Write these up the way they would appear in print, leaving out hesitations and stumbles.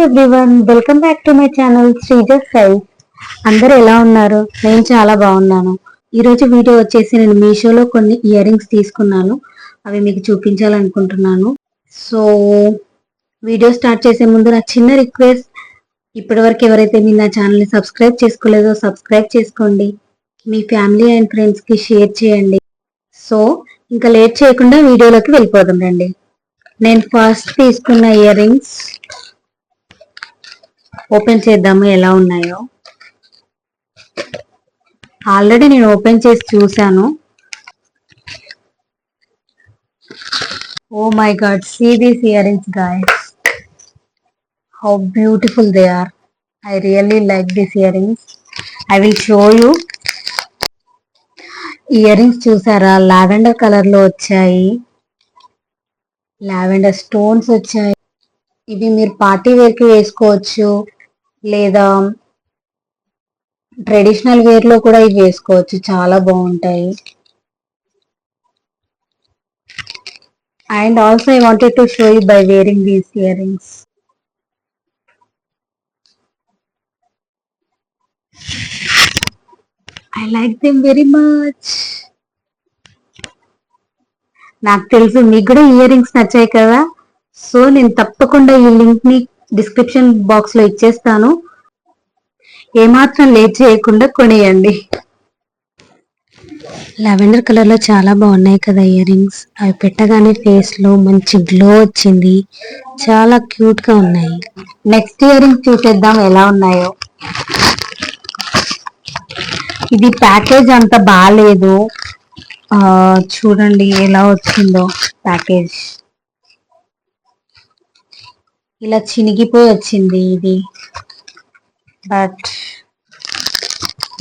Everyone, welcome back to my channel Sreeja's style. అందరూ ఎలా ఉన్నారు? నేను చాలా బాగున్నాను. ఈరోజు వీడియో వచ్చేసి నేను మీషోలో కొన్ని ఇయర్ రింగ్స్ తీసుకున్నాను. అవి మీకు చూపించాలనుకుంటున్నాను. సో వీడియో స్టార్ట్ చేసే ముందు నా చిన్న రిక్వెస్ట్, ఇప్పటివరకు ఎవరైతే మీరు నా ఛానల్ని సబ్స్క్రైబ్ చేసుకోలేదో సబ్స్క్రైబ్ చేసుకోండి. మీ ఫ్యామిలీ అండ్ ఫ్రెండ్స్కి షేర్ చేయండి. సో ఇంకా లేట్ చేయకుండా వీడియోలోకి వెళ్ళిపోదాం రండి. నేను ఫస్ట్ తీసుకున్న ఇయర్ రింగ్స్ ఓపెన్ చేద్దాము ఎలా ఉన్నాయో. ఆల్రెడీ నేను ఓపెన్ చేసి చూసాను. Oh my God, see these earrings guys, how beautiful they are. I really like this earrings. I will show you. Earrings చూసారా, లావెండర్ కలర్ లో వచ్చాయి. Lavender stones వచ్చాయి. ఇవి మీరు పార్టీ వేర్ కి వేసుకోవచ్చు, లేదా ట్రెడిషనల్ వేర్ లో కూడా ఇవి వేసుకోవచ్చు. చాలా బాగుంటాయి. And also I wanted to show you by wearing these earrings. I like them very much. నాకు తెలుసు మీకు కూడా ఇయర్ రింగ్స్ నచ్చాయి కదా. సో నేను తప్పకుండా ఈ లింక్ ని డిస్క్రిప్షన్ బాక్స్ లో ఇచ్చేస్తాను. ఏమాత్రం లేట్ చేయకుండా కొనేయండి. లావెండర్ కలర్ లో చాలా బాగున్నాయి కదా ఇయర్ రింగ్స్. అవి పెట్టగానే ఫేస్ లో మంచి గ్లో వచ్చింది. చాలా క్యూట్ గా ఉన్నాయి. నెక్స్ట్ ఇయర్ రింగ్స్ చూసేద్దాం ఎలా ఉన్నాయో. ఇది ప్యాకేజ్ అంత బాగాలేదు. చూడండి ఎలా వచ్చిందో ప్యాకేజ్. ఇలా చినిగిపోయి వచ్చింది ఇది. బట్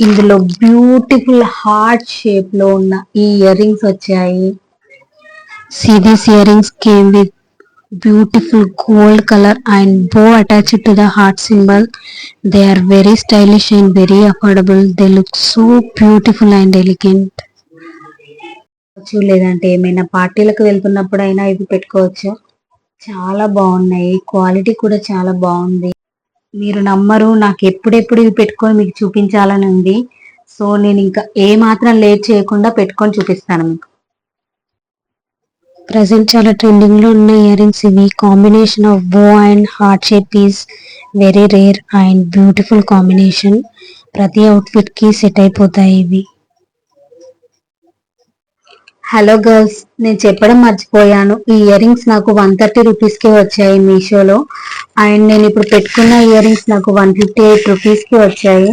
ఇందులో బ్యూటిఫుల్ హార్ట్ షేప్ లో ఉన్న ఈ ఇయర్ రింగ్స్ వచ్చాయి. See, these earrings came with beautiful gold color and bow attached to the heart symbol. They are very stylish and very affordable. They look so beautiful and elegant. లేదంటే ఏమైనా పార్టీలకు వెళ్తున్నప్పుడు అయినా ఇవి పెట్టుకోవచ్చు. చాలా బాగున్నాయి. క్వాలిటీ కూడా చాలా బాగుంది. మీరు నమ్మరు, నాకు ఎప్పుడెప్పుడు ఇవి పెట్టుకొని మీకు చూపించాలని ఉంది. సో నేను ఇంకా ఏ మాత్రం లేట్ చేయకుండా పెట్టుకొని చూపిస్తాను మీకు. ప్రజెంట్ చాలా ట్రెండింగ్ లో ఉన్న ఇయర్ రింగ్స్ ఇవి. కాంబినేషన్ ఆఫ్ బో and heart shape is very rare and beautiful combination. ప్రతి అవుట్ఫిట్ కి సెట్ అయిపోతాయి ఇవి. హలో గర్ల్స్, నేను చెప్పడం మర్చిపోయాను. ఈ ఇయర్ రింగ్స్ నాకు 130 రూపీస్ కి వచ్చాయి మీషోలో. అండ్ నేను ఇప్పుడు పెట్టుకున్న ఇయర్ రింగ్స్ నాకు 158 రూపీస్ కి వచ్చాయి.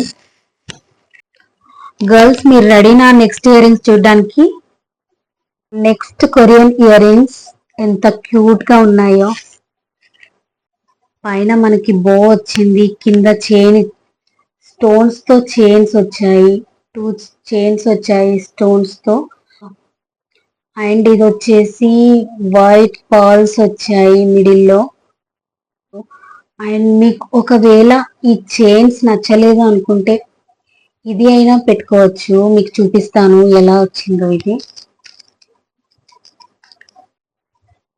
గర్ల్స్ మీరు రెడీనా నెక్స్ట్ ఇయర్ రింగ్స్ చూడడానికి? నెక్స్ట్ కొరియన్ ఇయర్ రింగ్స్ ఎంత క్యూట్ గా ఉన్నాయో. పైన మనకి బో వచ్చింది, కింద చైన్ స్టోన్స్ తో చైన్స్ వచ్చాయి. 2 చైన్స్ వచ్చాయి స్టోన్స్ తో. అండ్ ఇది వచ్చేసి వైట్ పర్ల్స్ వచ్చాయి మిడిల్ లో. అండ్ మీకు ఒకవేళ ఈ చైన్స్ నచ్చలేదు అనుకుంటే ఇది అయినా పెట్టుకోవచ్చు. మీకు చూపిస్తాను ఎలా వచ్చిందో.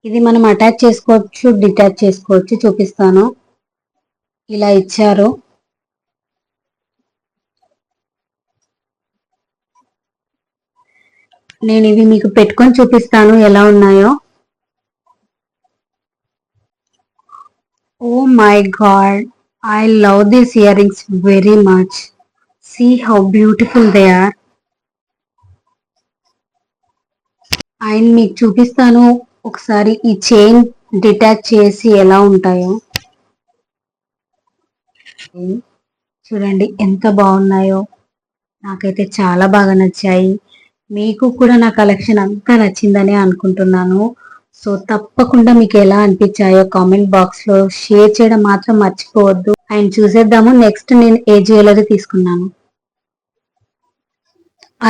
ఇది మనం అటాచ్ చేసుకోవచ్చు, డిటాచ్ చేసుకోవచ్చు. చూపిస్తాను. ఇలా ఇచ్చారు. నేను ఇవి మీకు పెట్టుకొని చూపిస్తాను ఎలా ఉన్నాయో. Oh my God, I love these earrings very much. See how beautiful they are. And మీకు చూపిస్తాను ఒకసారి ఈ చైన్ డిటాచ్ చేసి ఎలా ఉంటాయో. చూడండి ఎంత బాగున్నాయో. నాకైతే చాలా బాగా నచ్చాయి. మీకు కూడా నా కలెక్షన్ అంతా నచ్చిందని అనుకుంటున్నాను. సో తప్పకుండా మీకు ఎలా అనిపించాయో కామెంట్ బాక్స్ లో షేర్ చేయడం మాత్రం మర్చిపోవద్దు. అండ్ చూసేద్దాము నెక్స్ట్ నేను ఏ జ్యువెలరీ తీసుకున్నాను.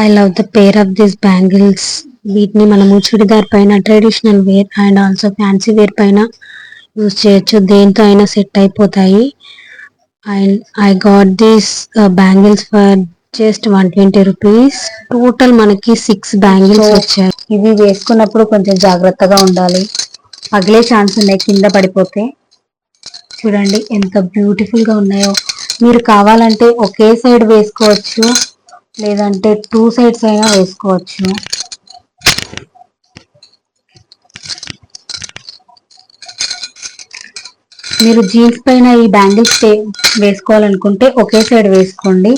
I love the pair of this bangles. వీటిని మనము చుడిదార్ పైన, traditional wear and also fancy wear పైన యూజ్ చేయొచ్చు. దేంతో అయినా సెట్ అయిపోతాయి. And I got these bangles for just 120 rupees. Total మనకి 6 బ్యాంగిల్స్ వచ్చాయి. ఇవి వేసుకున్నప్పుడు కొంచెం జాగ్రత్తగా ఉండాలి. పగిలే ఛాన్స్ ఉన్నాయి కింద పడిపోతే. చూడండి ఎంత బ్యూటిఫుల్ గా ఉన్నాయో. మీరు కావాలంటే ఒకే సైడ్ వేసుకోవచ్చు, లేదంటే 2 సైడ్స్ అయినా వేసుకోవచ్చు. మీరు జీన్స్ పైన ఈ బ్యాంగిల్స్ వేసుకోవాలనుకుంటే ఒకే సైడ్ వేసుకోండి,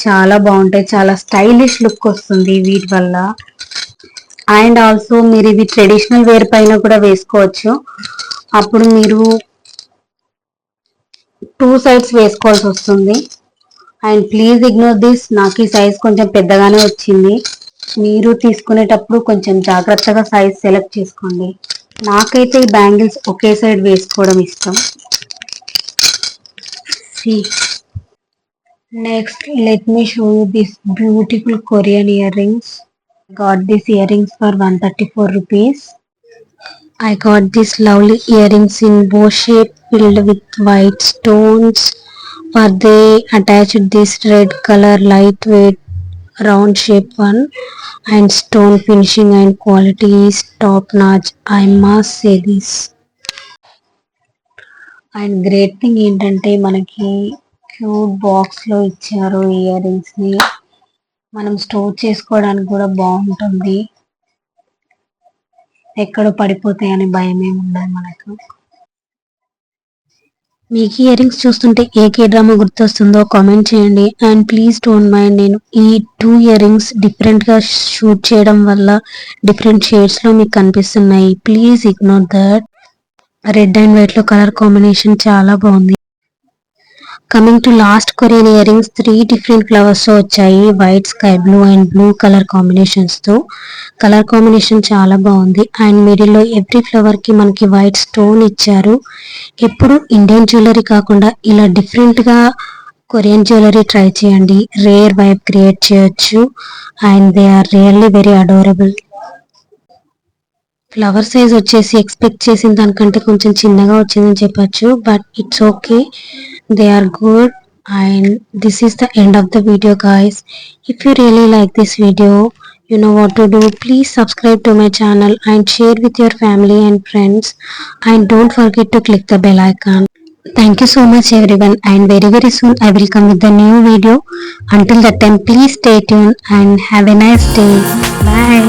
చాలా బాగుంటాయి. చాలా స్టైలిష్ లుక్ వస్తుంది వీటి వల్ల. అండ్ ఆల్సో మీరు ఇవి ట్రెడిషనల్ వేర్ పైన కూడా వేసుకోవచ్చు. అప్పుడు మీరు 2 సైడ్స్ వేసుకోవాల్సి వస్తుంది. అండ్ ప్లీజ్ ఇగ్నోర్ దిస్, నాకు ఈ సైజ్ కొంచెం పెద్దగానే వచ్చింది. మీరు తీసుకునేటప్పుడు కొంచెం జాగ్రత్తగా సైజ్ సెలెక్ట్ చేసుకోండి. నాకైతే ఈ బ్యాంగిల్స్ ఒకే సైడ్ వేసుకోవడం ఇష్టం. See, next let me show you this beautiful Korean earrings. Got these earrings for 134 rupees. I got these lovely earrings in bow shape filled with white stones. For they attached this red color lightweight round shape one, and stone finishing and quality is top notch, I must say this. And great thing ఏంటంటే మనకి cute box లో ఇచ్చారు ear rings ని. మనం store చేసుకోవడానికి కూడా బాగుంటుంది, ఎక్కడ పడిపోతాయని భయం ఏమి ఉండదు మనకు. మీకు ఇయర్ రింగ్స్ చూస్తుంటే ఏ కే డ్రామా గుర్తొస్తుందో కామెంట్ చేయండి. అండ్ ప్లీజ్ డోంట్ మైండ్, నేను ఈ 2 ఇయర్ రింగ్స్ డిఫరెంట్ గా షూట్ చేయడం వల్ల డిఫరెంట్ షేడ్స్ లో మీకు కనిపిస్తున్నాయి. Please ignore that. Red and white లో కలర్ కాంబినేషన్ చాలా బాగుంది. Coming to last Korean ear rings 3 different flowers తో వచ్చాయి. White, sky blue and blue colour combinations తో. కలర్ కాంబినేషన్ చాలా బాగుంది. అండ్ మిడిల్ లో ఎవ్రీ ఫ్లవర్ కి మనకి వైట్ స్టోన్ ఇచ్చారు. ఎప్పుడు ఇండియన్ జ్యువెలరీ కాకుండా ఇలా డిఫరెంట్ గా కొరియన్ జ్యువెలరీ ట్రై చేయండి, రేర్ వైబ్ క్రియేట్ చేయొచ్చు. And they are really very adorable. Flower size వచ్చేసి ఎక్స్పెక్ట్ చేసిన దానికంటే కొంచెం చిన్నగా వచ్చిందని చెప్పొచ్చు, but it's okay, they are good. And this is the end of the video guys. If you really like this video, you know what to do. Please subscribe to my channel and share with your family and friends, and don't forget to click the bell icon. Thank you so much everyone, and very soon I will come with the new video. Until that time, please stay tuned and have a nice day. Bye.